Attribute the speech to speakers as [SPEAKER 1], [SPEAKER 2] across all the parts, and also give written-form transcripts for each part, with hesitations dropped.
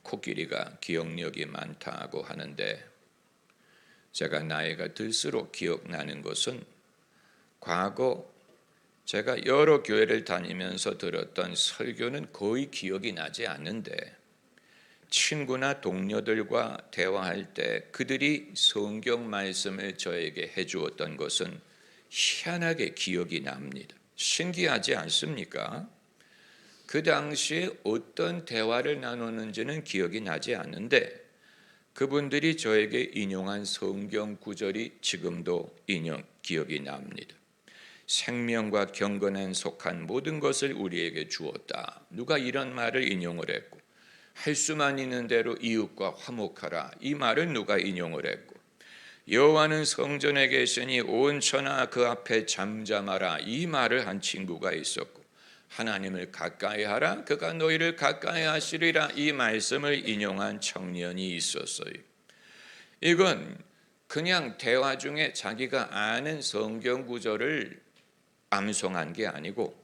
[SPEAKER 1] 코끼리가 기억력이 많다고 하는데, 제가 나이가 들수록 기억나는 것은 과거 제가 여러 교회를 다니면서 들었던 설교는 거의 기억이 나지 않는데, 친구나 동료들과 대화할 때 그들이 성경 말씀을 저에게 해주었던 것은 희한하게 기억이 납니다. 신기하지 않습니까? 그 당시에 어떤 대화를 나누는지는 기억이 나지 않는데, 그분들이 저에게 인용한 성경 구절이 지금도 기억이 납니다. 생명과 경건에 속한 모든 것을 우리에게 주었다. 누가 이런 말을 인용을 했고, 할 수만 있는 대로 이웃과 화목하라. 이 말을 누가 인용을 했고, 여호와는 성전에 계시니 온 천하 그 앞에 잠잠하라. 이 말을 한 친구가 있었고, 하나님을 가까이 하라. 그가 너희를 가까이 하시리라. 이 말씀을 인용한 청년이 있었어요. 이건 그냥 대화 중에 자기가 아는 성경 구절을 암송한 게 아니고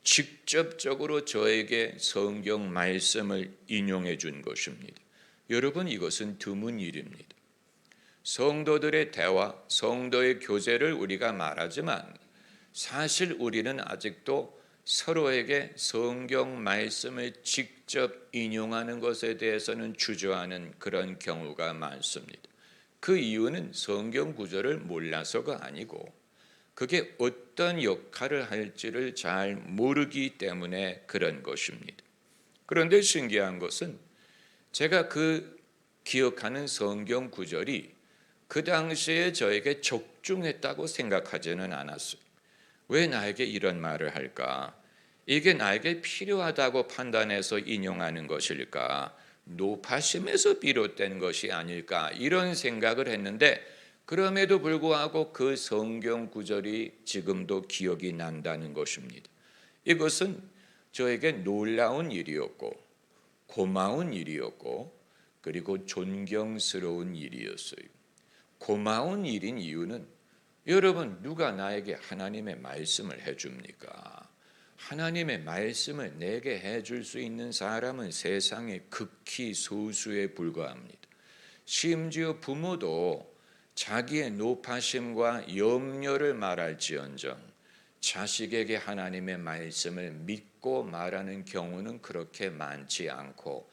[SPEAKER 1] 직접적으로 저에게 성경 말씀을 인용해 준 것입니다. 여러분, 이것은 드문 일입니다. 성도들의 대화, 성도의 교제를 우리가 말하지만 사실 우리는 아직도 서로에게 성경 말씀을 직접 인용하는 것에 대해서는 주저하는 그런 경우가 많습니다. 그 이유는 성경 구절을 몰라서가 아니고 그게 어떤 역할을 할지를 잘 모르기 때문에 그런 것입니다. 그런데 신기한 것은 제가 그 기억하는 성경 구절이 그 당시에 저에게 적중했다고 생각하지는 않았어요. 왜 나에게 이런 말을 할까? 이게 나에게 필요하다고 판단해서 인용하는 것일까? 노파심에서 비롯된 것이 아닐까? 이런 생각을 했는데, 그럼에도 불구하고 그 성경 구절이 지금도 기억이 난다는 것입니다. 이것은 저에게 놀라운 일이었고 고마운 일이었고 그리고 존경스러운 일이었어요. 고마운 일인 이유는, 여러분, 누가 나에게 하나님의 말씀을 해줍니까? 하나님의 말씀을 내게 해줄 수 있는 사람은 세상에 극히 소수에 불과합니다. 심지어 부모도 자기의 노파심과 염려를 말할지언정 자식에게 하나님의 말씀을 믿고 말하는 경우는 그렇게 많지 않고,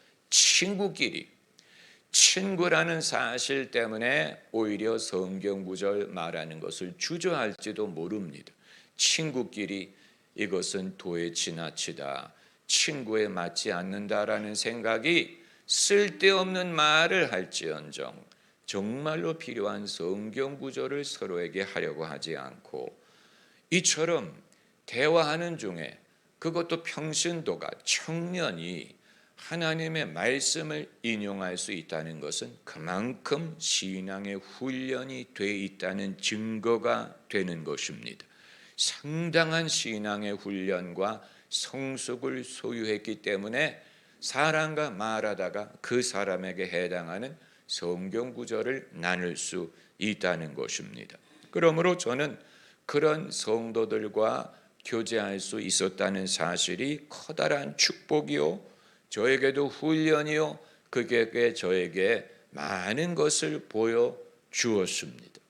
[SPEAKER 1] 친구라는 사실 때문에 오히려 성경 구절 말하는 것을 주저할지도 모릅니다. 친구끼리 이것은 도에 지나치다, 친구에 맞지 않는다라는 생각이 쓸데없는 말을 할지언정 정말로 필요한 성경 구절을 서로에게 하려고 하지 않고, 이처럼 대화하는 중에, 그것도 평신도가, 청년이 하나님의 말씀을 인용할 수 있다는 것은 그만큼 신앙의 훈련이 돼 있다는 증거가 되는 것입니다. 상당한 신앙의 훈련과 성숙을 소유했기 때문에 사람과 말하다가 그 사람에게 해당하는 성경 구절을 나눌 수 있다는 것입니다. 그러므로 저는 그런 성도들과 교제할 수 있었다는 사실이 커다란 축복이요, 저에게도 훈련이요, 그게 저에게 많은 것을 보여주었습니다.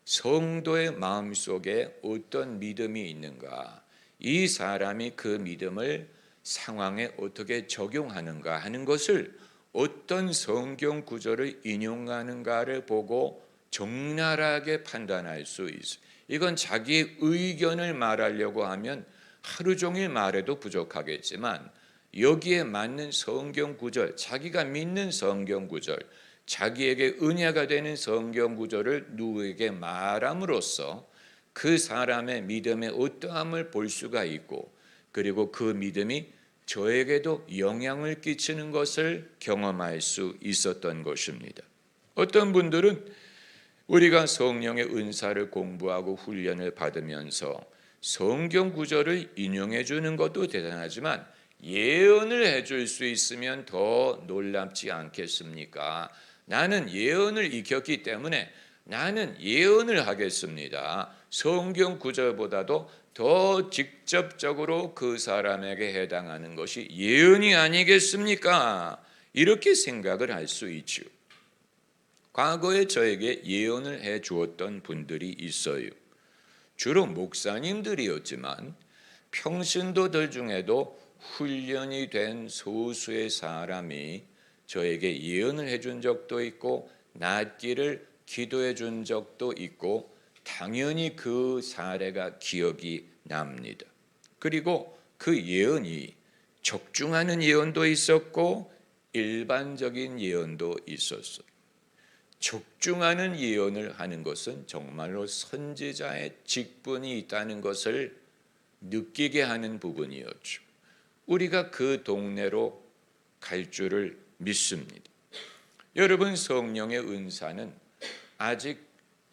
[SPEAKER 1] 성도의 마음속에 어떤 믿음이 있는가, 이 사람이 그 믿음을 상황에 어떻게 적용하는가 하는 것을, 어떤 성경 구절을 인용하는가를 보고 적나라하게 판단할 수 있어요. 이건 자기의 의견을 말하려고 하면 하루 종일 말해도 부족하겠지만, 여기에 맞는 성경 구절, 자기가 믿는 성경 구절, 자기에게 은혜가 되는 성경 구절을 누구에게 말함으로써 그 사람의 믿음의 어떠함을 볼 수가 있고, 그리고 그 믿음이 저에게도 영향을 끼치는 것을 경험할 수 있었던 것입니다. 어떤 분들은 우리가 성령의 은사를 공부하고 훈련을 받으면서 성경 구절을 인용해 주는 것도 대단하지만 예언을 해줄 수 있으면 더 놀랍지 않겠습니까? 나는 예언을 익혔기 때문에 나는 예언을 하겠습니다. 성경 구절보다도 더 직접적으로 그 사람에게 해당하는 것이 예언이 아니겠습니까? 이렇게 생각을 할 수 있죠. 과거에 저에게 예언을 해 주었던 분들이 있어요. 주로 목사님들이었지만 평신도들 중에도 훈련이 된 소수의 사람이 저에게 예언을 해준 적도 있고 낫기를 기도해 준 적도 있고 당연히 그 사례가 기억이 납니다. 그리고 그 예언이 적중하는 예언도 있었고 일반적인 예언도 있었어요. 적중하는 예언을 하는 것은 정말로 선지자의 직분이 있다는 것을 느끼게 하는 부분이었죠. 우리가 그 동네로 갈 줄을 믿습니다. 여러분, 성령의 은사는 아직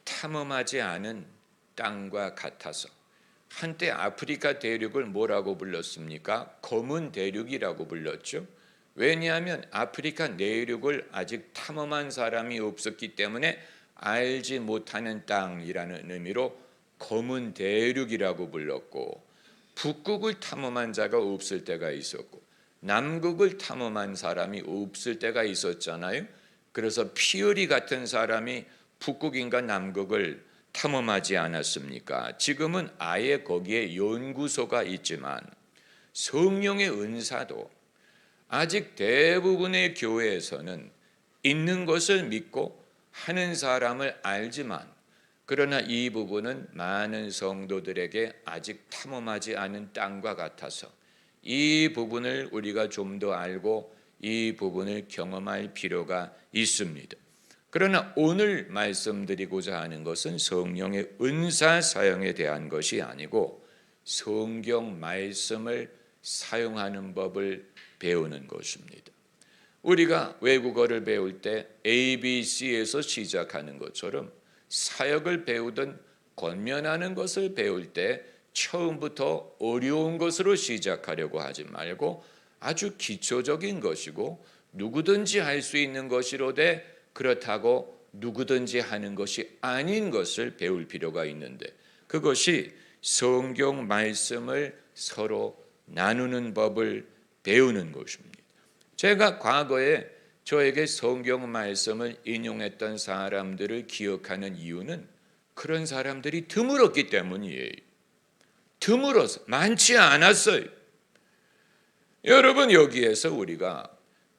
[SPEAKER 1] 탐험하지 않은 땅과 같아서 한때 아프리카 대륙을 뭐라고 불렀습니까? 검은 대륙이라고 불렀죠. 왜냐하면 아프리카 내륙을 아직 탐험한 사람이 없었기 때문에 알지 못하는 땅이라는 의미로 검은 대륙이라고 불렀고, 북극을 탐험한 자가 없을 때가 있었고 남극을 탐험한 사람이 없을 때가 있었잖아요. 그래서 피어리 같은 사람이 북극인가 남극을 탐험하지 않았습니까? 지금은 아예 거기에 연구소가 있지만 성령의 은사도 아직 대부분의 교회에서는 있는 것을 믿고 하는 사람을 알지만, 그러나 이 부분은 많은 성도들에게 아직 탐험하지 않은 땅과 같아서 이 부분을 우리가 좀 더 알고 이 부분을 경험할 필요가 있습니다. 그러나 오늘 말씀드리고자 하는 것은 성령의 은사 사용에 대한 것이 아니고 성경 말씀을 사용하는 법을 배우는 것입니다. 우리가 외국어를 배울 때 ABC에서 시작하는 것처럼 사역을 배우든 권면하는 것을 배울 때 처음부터 어려운 것으로 시작하려고 하지 말고 아주 기초적인 것이고 누구든지 할 수 있는 것이로되 그렇다고 누구든지 하는 것이 아닌 것을 배울 필요가 있는데, 그것이 성경 말씀을 서로 나누는 법을 배우는 것입니다. 제가 과거에 저에게 성경 말씀을 인용했던 사람들을 기억하는 이유는 그런 사람들이 드물었기 때문이에요. 드물어서 많지 않았어요. 여러분, 여기에서 우리가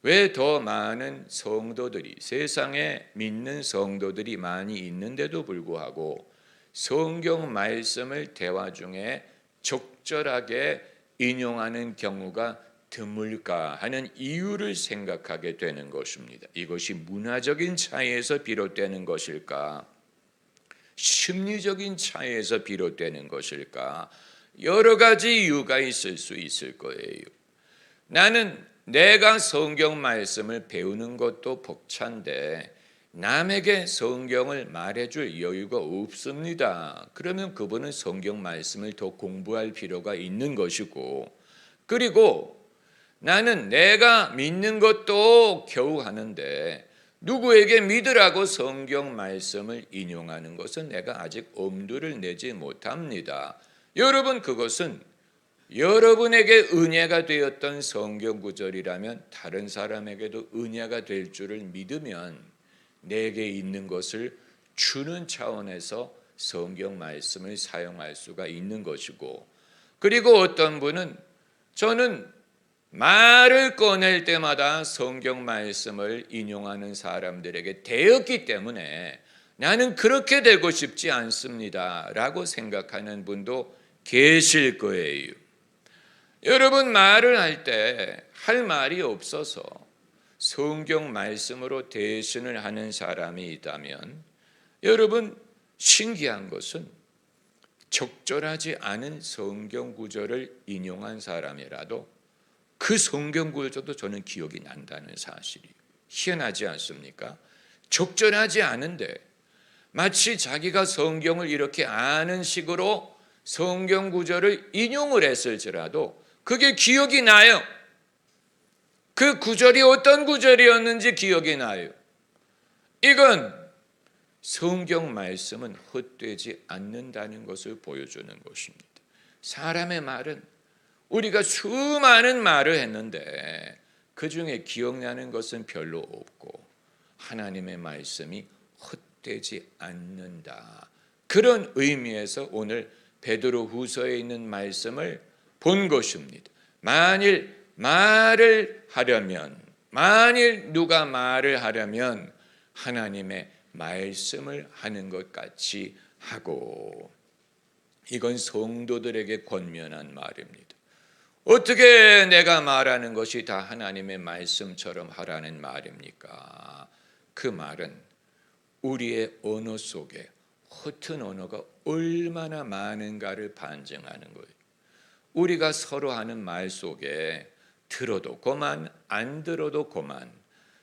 [SPEAKER 1] 왜 더 많은 성도들이, 세상에 믿는 성도들이 많이 있는데도 불구하고 성경 말씀을 대화 중에 적절하게 인용하는 경우가 드물까 하는 이유를 생각하게 되는 것입니다. 이것이 문화적인 차이에서 비롯되는 것일까? 심리적인 차이에서 비롯되는 것일까? 여러 가지 이유가 있을 수 있을 거예요. 나는 내가 성경 말씀을 배우는 것도 벅찬데 남에게 성경을 말해줄 여유가 없습니다. 그러면 그분은 성경 말씀을 더 공부할 필요가 있는 것이고, 그리고 나는 내가 믿는 것도 겨우 하는데 누구에게 믿으라고 성경 말씀을 인용하는 것은 내가 아직 엄두를 내지 못합니다. 여러분, 그것은 여러분에게 은혜가 되었던 성경 구절이라면 다른 사람에게도 은혜가 될 줄을 믿으면 내게 있는 것을 주는 차원에서 성경 말씀을 사용할 수가 있는 것이고, 그리고 어떤 분은 저는 말을 꺼낼 때마다 성경 말씀을 인용하는 사람들에게 되었기 때문에 나는 그렇게 되고 싶지 않습니다 라고 생각하는 분도 계실 거예요. 여러분, 말을 할 때 할 말이 없어서 성경 말씀으로 대신을 하는 사람이 있다면, 여러분, 신기한 것은 적절하지 않은 성경 구절을 인용한 사람이라도 그 성경 구절도 저는 기억이 난다는 사실이 희한하지 않습니까? 적절하지 않은데 마치 자기가 성경을 이렇게 아는 식으로 성경 구절을 인용을 했을지라도 그게 기억이 나요. 그 구절이 어떤 구절이었는지 기억이 나요. 이건 성경 말씀은 헛되지 않는다는 것을 보여주는 것입니다. 사람의 말은 우리가 수많은 말을 했는데 그 중에 기억나는 것은 별로 없고 하나님의 말씀이 헛되지 않는다. 그런 의미에서 오늘 베드로후서에 있는 말씀을 본 것입니다. 만일 누가 말을 하려면 하나님의 말씀을 하는 것 같이 하고, 이건 성도들에게 권면한 말입니다. 어떻게 내가 말하는 것이 다 하나님의 말씀처럼 하라는 말입니까? 그 말은 우리의 언어 속에 허튼 언어가 얼마나 많은가를 반증하는 거예요. 우리가 서로 하는 말 속에 들어도 고만, 안 들어도 고만,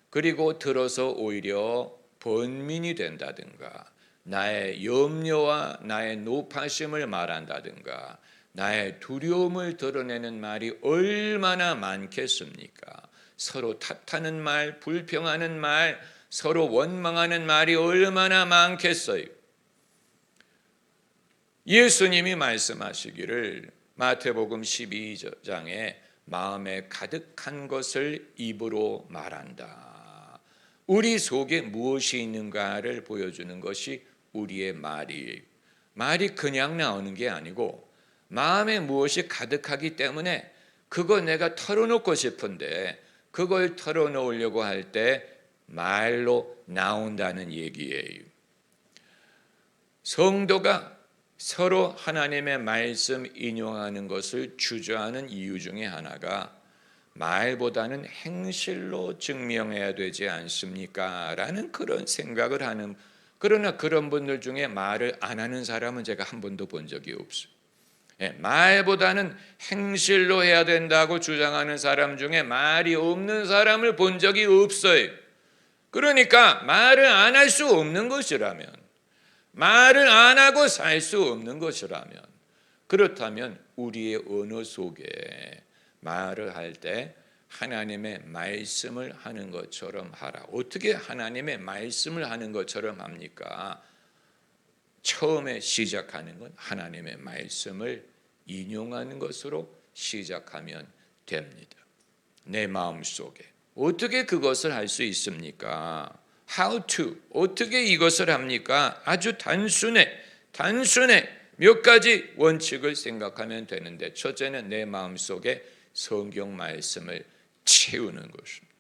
[SPEAKER 1] 그리고 들어서 오히려 번민이 된다든가, 나의 염려와 나의 노파심을 말한다든가, 나의 두려움을 드러내는 말이 얼마나 많겠습니까? 서로 탓하는 말, 불평하는 말, 서로 원망하는 말이 얼마나 많겠어요. 예수님이 말씀하시기를 마태복음 12장에 마음에 가득한 것을 입으로 말한다. 우리 속에 무엇이 있는가를 보여주는 것이 우리의 말이에요. 말이 그냥 나오는 게 아니고 마음에 무엇이 가득하기 때문에 그거 내가 털어놓고 싶은데 그걸 털어놓으려고 할 때 말로 나온다는 얘기예요. 성도가 서로 하나님의 말씀 인용하는 것을 주저하는 이유 중에 하나가 말보다는 행실로 증명해야 되지 않습니까? 라는 그런 생각을 하는, 그러나 그런 분들 중에 말을 안 하는 사람은 제가 한 번도 본 적이 없어요. 말보다는 행실로 해야 된다고 주장하는 사람 중에 말이 없는 사람을 본 적이 없어요. 그러니까 말을 안 할 수 없는 것이라면, 말을 안 하고 살 수 없는 것이라면, 그렇다면 우리의 언어 속에 말을 할 때 하나님의 말씀을 하는 것처럼 하라. 어떻게 하나님의 말씀을 하는 것처럼 합니까? 처음에 시작하는 건 하나님의 말씀을 인용하는 것으로 시작하면 됩니다. 내 마음속에 어떻게 그것을 할 수 있습니까? How to, 어떻게 이것을 합니까? 아주 단순해 몇 가지 원칙을 생각하면 되는데, 첫째는 내 마음속에 성경 말씀을 채우는 것입니다.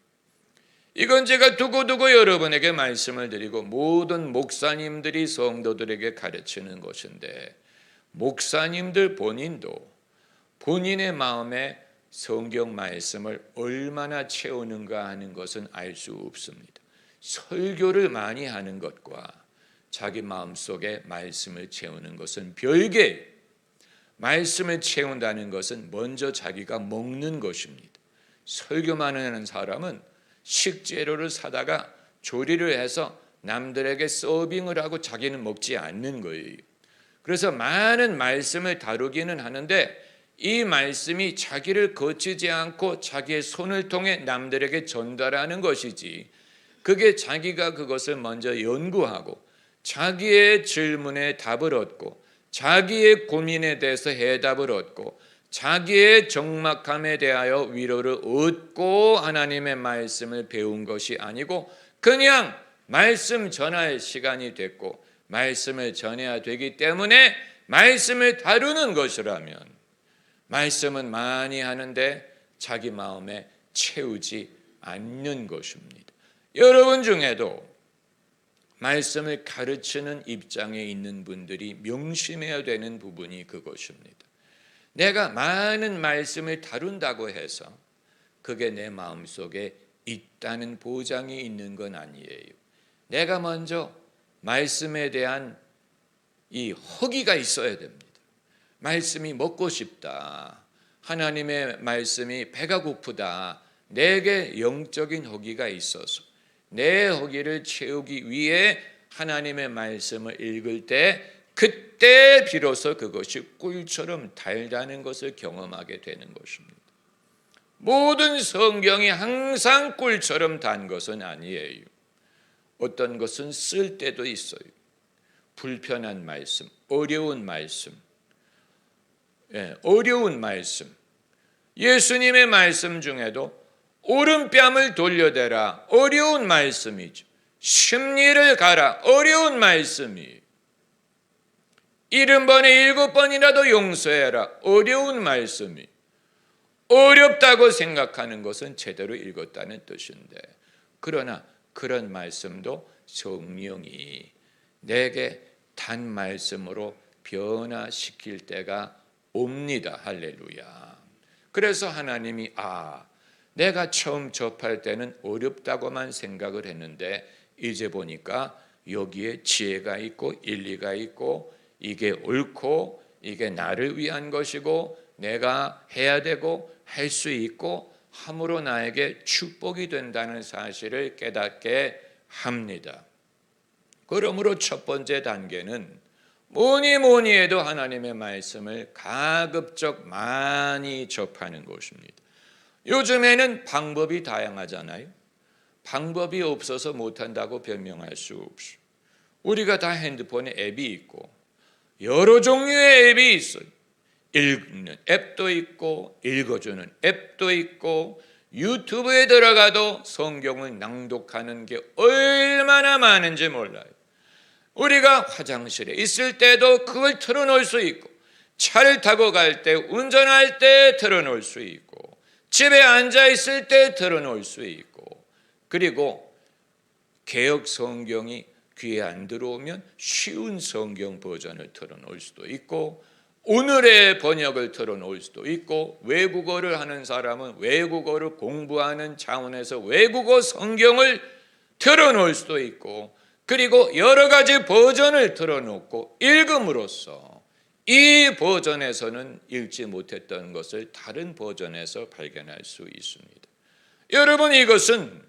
[SPEAKER 1] 이건 제가 두고두고 여러분에게 말씀을 드리고 모든 목사님들이 성도들에게 가르치는 것인데, 목사님들 본인도 본인의 마음에 성경 말씀을 얼마나 채우는가 하는 것은 알 수 없습니다. 설교를 많이 하는 것과 자기 마음속에 말씀을 채우는 것은 별개. 말씀을 채운다는 것은 먼저 자기가 먹는 것입니다. 설교만 하는 사람은 식재료를 사다가 조리를 해서 남들에게 서빙을 하고 자기는 먹지 않는 거예요. 그래서 많은 말씀을 다루기는 하는데 이 말씀이 자기를 거치지 않고 자기의 손을 통해 남들에게 전달하는 것이지, 그게 자기가 그것을 먼저 연구하고 자기의 질문에 답을 얻고 자기의 고민에 대해서 해답을 얻고 자기의 적막함에 대하여 위로를 얻고 하나님의 말씀을 배운 것이 아니고, 그냥 말씀 전할 시간이 됐고 말씀을 전해야 되기 때문에 말씀을 다루는 것이라면, 말씀은 많이 하는데 자기 마음에 채우지 않는 것입니다. 여러분 중에도 말씀을 가르치는 입장에 있는 분들이 명심해야 되는 부분이 그것입니다. 내가 많은 말씀을 다룬다고 해서 그게 내 마음속에 있다는 보장이 있는 건 아니에요. 내가 먼저 말씀에 대한 이 허기가 있어야 됩니다. 말씀이 먹고 싶다, 하나님의 말씀이 배가 고프다, 내게 영적인 허기가 있어서 내 허기를 채우기 위해 하나님의 말씀을 읽을 때, 그때 비로소 그것이 꿀처럼 달다는 것을 경험하게 되는 것입니다. 모든 성경이 항상 꿀처럼 단 것은 아니에요. 어떤 것은 쓸 때도 있어요. 불편한 말씀, 어려운 말씀, 어려운 말씀. 예수님의 말씀 중에도 오른뺨을 돌려대라. 어려운 말씀이죠. 심리를 가라. 어려운 말씀이. 70번에 7번이라도 용서해라. 어려운 말씀이. 어렵다고 생각하는 것은 제대로 읽었다는 뜻인데, 그러나 그런 말씀도 성령이 내게 단 말씀으로 변화시킬 때가 옵니다. 할렐루야. 그래서 하나님이 내가 처음 접할 때는 어렵다고만 생각을 했는데 이제 보니까 여기에 지혜가 있고 일리가 있고 이게 옳고 이게 나를 위한 것이고 내가 해야 되고 할 수 있고 함으로 나에게 축복이 된다는 사실을 깨닫게 합니다. 그러므로 첫 번째 단계는 뭐니 해도 하나님의 말씀을 가급적 많이 접하는 것입니다. 요즘에는 방법이 다양하잖아요. 방법이 없어서 못한다고 변명할 수 없어요. 우리가 다 핸드폰에 앱이 있고 여러 종류의 앱이 있어요. 읽는 앱도 있고 읽어주는 앱도 있고 유튜브에 들어가도 성경을 낭독하는 게 얼마나 많은지 몰라요. 우리가 화장실에 있을 때도 그걸 틀어놓을 수 있고 차를 타고 갈 때 운전할 때 틀어놓을 수 있고 집에 앉아 있을 때 틀어놓을 수 있고 그리고 개역 성경이 귀에 안 들어오면 쉬운 성경 버전을 틀어놓을 수도 있고 오늘의 번역을 틀어놓을 수도 있고 외국어를 하는 사람은 외국어를 공부하는 차원에서 외국어 성경을 틀어놓을 수도 있고 그리고 여러 가지 버전을 틀어놓고 읽음으로써 이 버전에서는 읽지 못했던 것을 다른 버전에서 발견할 수 있습니다. 여러분, 이것은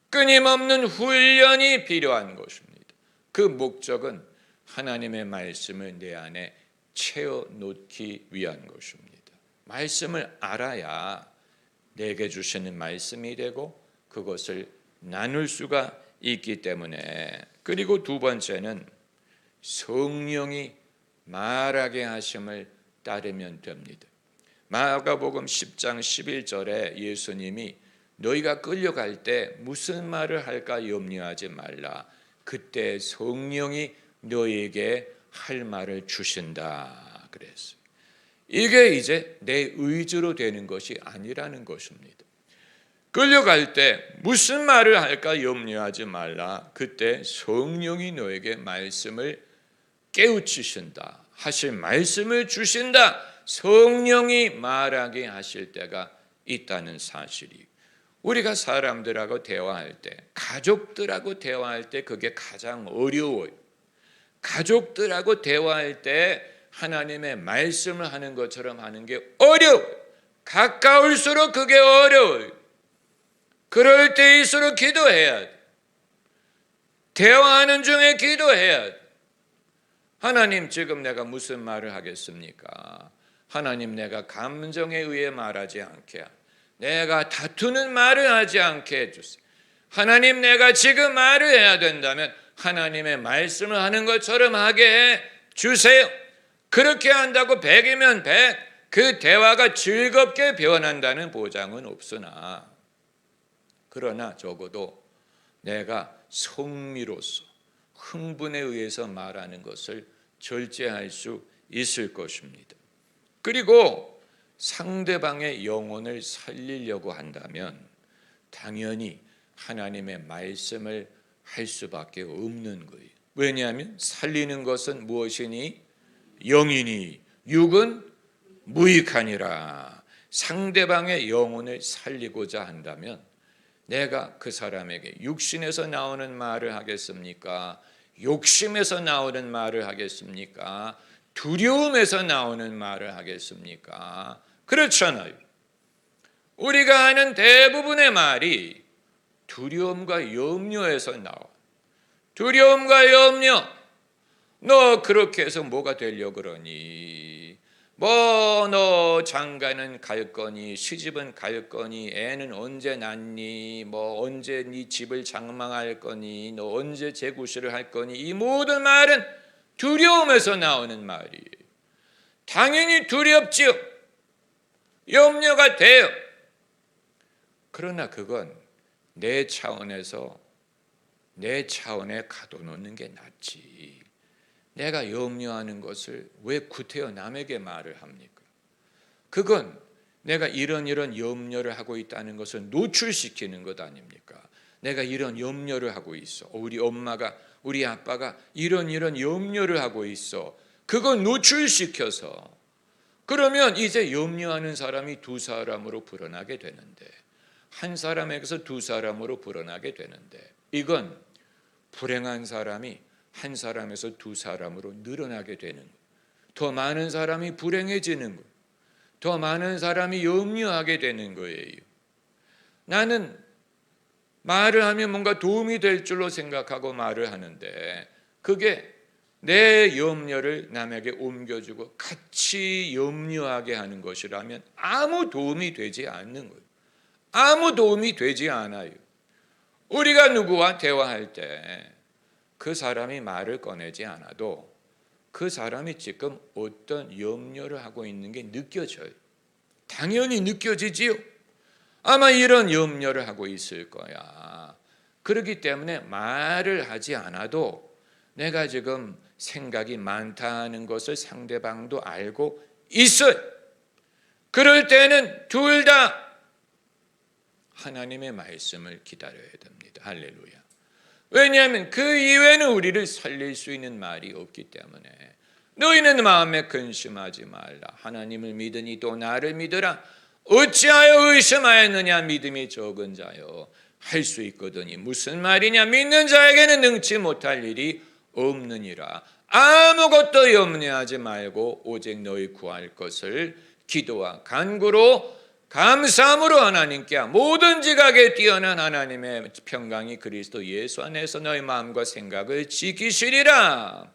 [SPEAKER 1] 끊임없는 훈련이 필요한 것입니다. 그 목적은 하나님의 말씀을 내 안에 채워놓기 위한 것입니다. 말씀을 알아야 내게 주시는 말씀이 되고 그것을 나눌 수가 있기 때문에. 그리고 두 번째는 성령이 말하게 하심을 따르면 됩니다. 마가복음 10장 11절에 예수님이 너희가 끌려갈 때 무슨 말을 할까 염려하지 말라. 그때 성령이 너희에게 할 말을 주신다 그랬어요. 이게 이제 내 의지로 되는 것이 아니라는 것입니다. 끌려갈 때 무슨 말을 할까 염려하지 말라. 그때 성령이 너에게 말씀을 깨우치신다. 하실 말씀을 주신다. 성령이 말하게 하실 때가 있다는 사실이. 우리가 사람들하고 대화할 때, 가족들하고 대화할 때 그게 가장 어려워요. 가족들하고 대화할 때 하나님의 말씀을 하는 것처럼 하는 게 어려워요. 가까울수록 그게 어려워요. 그럴 때일수록 기도해야 돼. 대화하는 중에 기도해야 돼. 하나님, 지금 내가 무슨 말을 하겠습니까? 하나님, 내가 감정에 의해 말하지 않게, 내가 다투는 말을 하지 않게 해주세요. 하나님, 내가 지금 말을 해야 된다면 하나님의 말씀을 하는 것처럼 하게 해주세요. 그렇게 한다고 100이면 100, 그 대화가 즐겁게 변한다는 보장은 없으나, 그러나 적어도 내가 성미로서 흥분에 의해서 말하는 것을 절제할 수 있을 것입니다. 그리고 상대방의 영혼을 살리려고 한다면 당연히 하나님의 말씀을 할 수밖에 없는 거예요. 왜냐하면 살리는 것은 무엇이니? 영이니 육은 무익하니라. 상대방의 영혼을 살리고자 한다면 내가 그 사람에게 육신에서 나오는 말을 하겠습니까? 욕심에서 나오는 말을 하겠습니까? 두려움에서 나오는 말을 하겠습니까? 그렇잖아요. 우리가 하는 대부분의 말이 두려움과 염려에서 나와. 두려움과 염려. 너 그렇게 해서 뭐가 되려고 그러니? 너 장가는 갈 거니? 시집은 갈 거니? 애는 언제 낳니? 언제 네 집을 장만할 거니? 너 언제 재구실을 할 거니? 이 모든 말은 두려움에서 나오는 말이에요. 당연히 두렵지요. 염려가 돼요. 그러나 그건 내 차원에 가둬놓는 게 낫지. 내가 염려하는 것을 왜 구태여 남에게 말을 합니까? 그건 내가 이런 염려를 하고 있다는 것을 노출시키는 것 아닙니까? 내가 이런 염려를 하고 있어. 우리 엄마가, 우리 아빠가 이런 염려를 하고 있어. 그건 노출시켜서 그러면 이제 염려하는 사람이 두 사람으로 불어나게 되는데, 한 사람에게서 두 사람으로 불어나게 되는데, 이건 불행한 사람이 한 사람에서 두 사람으로 늘어나게 되는 거예요. 더 많은 사람이 불행해지는 거예요. 더 많은 사람이 염려하게 되는 거예요. 나는 말을 하면 뭔가 도움이 될 줄로 생각하고 말을 하는데, 그게 내 염려를 남에게 옮겨주고 같이 염려하게 하는 것이라면 아무 도움이 되지 않는 거예요. 아무 도움이 되지 않아요. 우리가 누구와 대화할 때 그 사람이 말을 꺼내지 않아도 그 사람이 지금 어떤 염려를 하고 있는 게 느껴져요. 당연히 느껴지지요. 아마 이런 염려를 하고 있을 거야. 그렇기 때문에 말을 하지 않아도 내가 지금 생각이 많다는 것을 상대방도 알고 있어요. 그럴 때는 둘 다 하나님의 말씀을 기다려야 됩니다. 할렐루야. 왜냐하면 그 이외에는 우리를 살릴 수 있는 말이 없기 때문에. 너희는 마음에 근심하지 말라. 하나님을 믿으니 또 나를 믿으라. 어찌하여 의심하였느냐. 믿음이 적은 자여. 할 수 있거든요. 무슨 말이냐. 믿는 자에게는 능치 못할 일이 없느니라. 아무것도 염려하지 말고 오직 너희 구할 것을 기도와 간구로 감사함으로 하나님께 모든 지각에 뛰어난 하나님의 평강이 그리스도 예수 안에서 너희 마음과 생각을 지키시리라.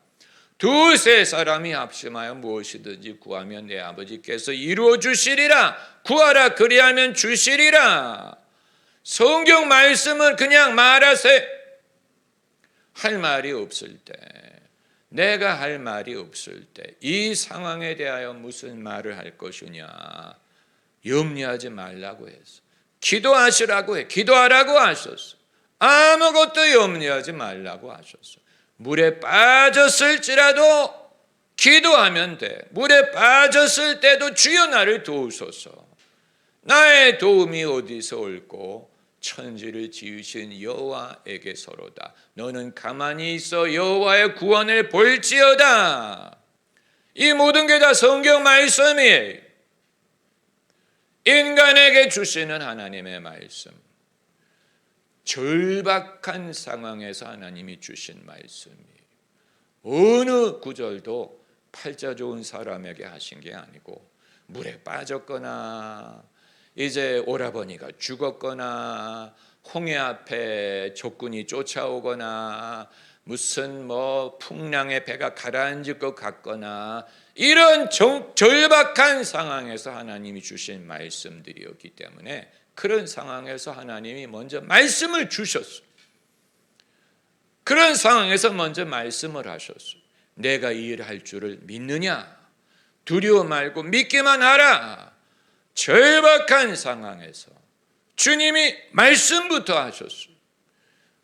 [SPEAKER 1] 두세 사람이 합심하여 무엇이든지 구하면 내 아버지께서 이루어 주시리라. 구하라 그리하면 주시리라. 성경 말씀은 그냥 말하세요. 할 말이 없을 때, 내가 할 말이 없을 때 이 상황에 대하여 무슨 말을 할 것이냐, 염려하지 말라고 했어. 기도하시라고 해. 기도하라고 하셨어. 아무것도 염려하지 말라고 하셨어. 물에 빠졌을지라도 기도하면 돼. 물에 빠졌을 때도 주여 나를 도우소서. 나의 도움이 어디서 올꼬? 천지를 지으신 여호와에게서로다. 너는 가만히 있어 여호와의 구원을 볼지어다. 이 모든 게 다 성경 말씀이에요. 인간에게 주시는 하나님의 말씀, 절박한 상황에서 하나님이 주신 말씀이에요. 어느 구절도 팔자 좋은 사람에게 하신 게 아니고, 물에 빠졌거나 이제 오라버니가 죽었거나 홍해 앞에 적군이 쫓아오거나 무슨 풍랑에 배가 가라앉을 것 같거나 이런 절박한 상황에서 하나님이 주신 말씀들이었기 때문에 그런 상황에서 하나님이 먼저 말씀을 주셨어요. 그런 상황에서 먼저 말씀을 하셨어요. 내가 이 일을 할 줄을 믿느냐? 두려워 말고 믿기만 하라. 절박한 상황에서 주님이 말씀부터 하셨어요.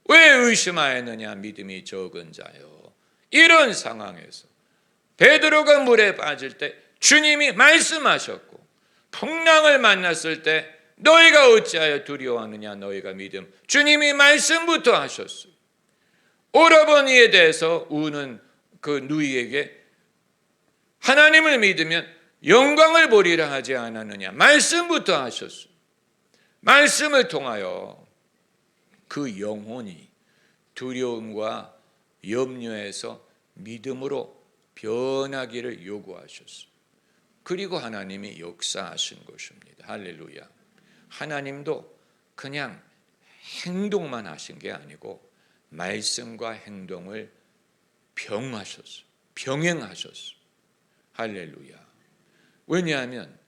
[SPEAKER 1] 왜 의심하였느냐? 믿음이 적은 자요. 이런 상황에서 베드로가 물에 빠질 때 주님이 말씀하셨고, 풍랑을 만났을 때 너희가 어찌하여 두려워하느냐? 너희가 믿음. 주님이 말씀부터 하셨어요. 오라버니에 대해서 우는 그 누이에게 하나님을 믿으면 영광을 보리라 하지 않았느냐? 말씀부터 하셨어요. 말씀을 통하여 그 영혼이 두려움과 염려에서 믿음으로 변하기를 요구하셨어요. 그리고 하나님이 역사하신 것입니다. 할렐루야. 하나님도 그냥 행동만 하신 게 아니고 말씀과 행동을 병행하셨어요. 할렐루야. 왜냐하면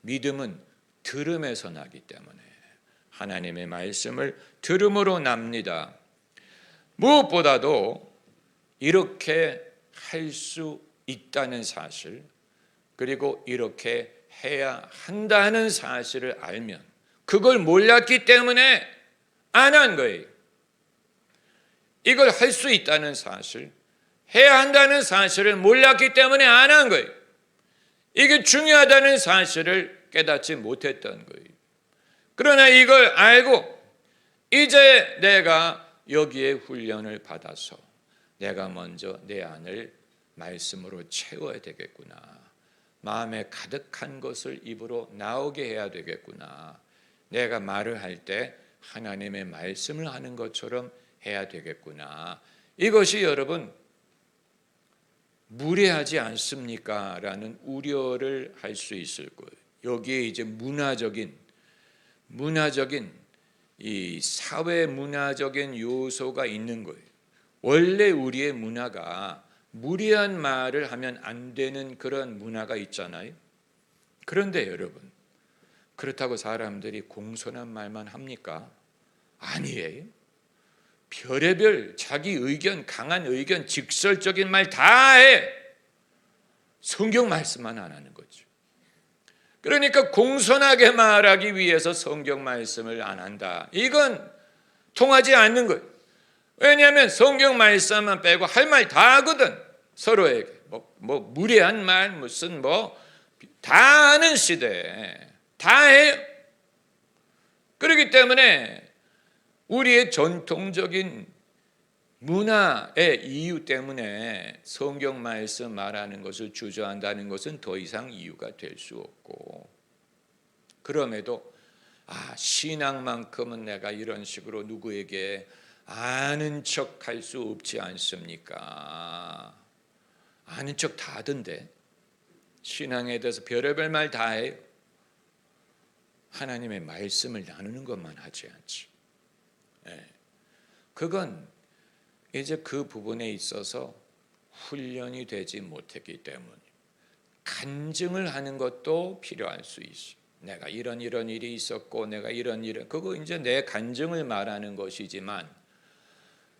[SPEAKER 1] 믿음은 들음에서 나기 때문에 하나님의 말씀을 들음으로 납니다. 무엇보다도 이렇게 할 수 있다는 사실, 그리고 이렇게 해야 한다는 사실을 알면 그걸 몰랐기 때문에 안 한 거예요. 이걸 할 수 있다는 사실, 해야 한다는 사실을 몰랐기 때문에 안 한 거예요. 이게 중요하다는 사실을 깨닫지 못했던 거예요. 그러나 이걸 알고 이제 내가 여기에 훈련을 받아서 내가 먼저 내 안을 말씀으로 채워야 되겠구나. 마음에 가득한 것을 입으로 나오게 해야 되겠구나. 내가 말을 할 때 하나님의 말씀을 하는 것처럼 해야 되겠구나. 이것이 여러분 무례하지 않습니까? 라는 우려를 할 수 있을 거예요. 여기에 이제 문화적인 이 사회 문화적인 요소가 있는 거예요. 원래 우리의 문화가 무례한 말을 하면 안 되는 그런 문화가 있잖아요. 그런데 여러분, 그렇다고 사람들이 공손한 말만 합니까? 아니에요. 별의별 자기 의견, 강한 의견, 직설적인 말 다 해. 성경 말씀만 안 하는 거죠. 그러니까 공손하게 말하기 위해서 성경 말씀을 안 한다. 이건 통하지 않는 거예요. 왜냐하면 성경 말씀만 빼고 할 말 다 하거든. 서로에게 뭐 무례한 말 무슨 다 하는 시대에 다 해요. 그렇기 때문에 우리의 전통적인 문화의 이유 때문에 성경 말씀 말하는 것을 주저한다는 것은 더 이상 이유가 될 수 없고, 그럼에도 신앙만큼은 내가 이런 식으로 누구에게 아는 척 할 수 없지 않습니까? 아는 척 다 하던데 신앙에 대해서 별의별 말 다 해요. 하나님의 말씀을 나누는 것만 하지 않지. 그건 이제 그 부분에 있어서 훈련이 되지 못했기 때문에 간증을 하는 것도 필요할 수 있어. 내가 이런 일이 있었고 내가 이런 그거 이제 내 간증을 말하는 것이지만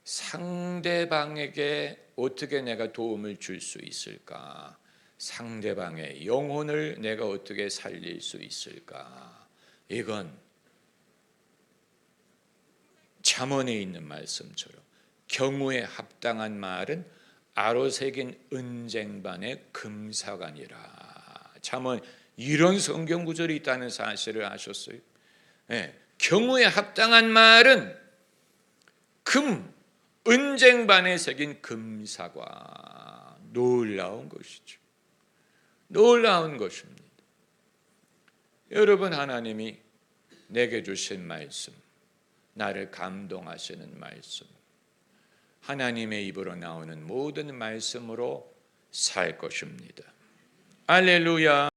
[SPEAKER 1] 상대방에게 어떻게 내가 도움을 줄 수 있을까? 상대방의 영혼을 내가 어떻게 살릴 수 있을까? 이건 잠언에 있는 말씀처럼 경우에 합당한 말은 아로새긴 은쟁반의 금사관이라. 잠언 이런 성경 구절이 있다는 사실을 아셨어요? 경우에 합당한 말은 은쟁반에 새긴 금사관. 놀라운 것이죠. 놀라운 것입니다. 여러분, 하나님이 내게 주신 말씀, 나를 감동하시는 말씀, 하나님의 입으로 나오는 모든 말씀으로 살 것입니다. 할렐루야.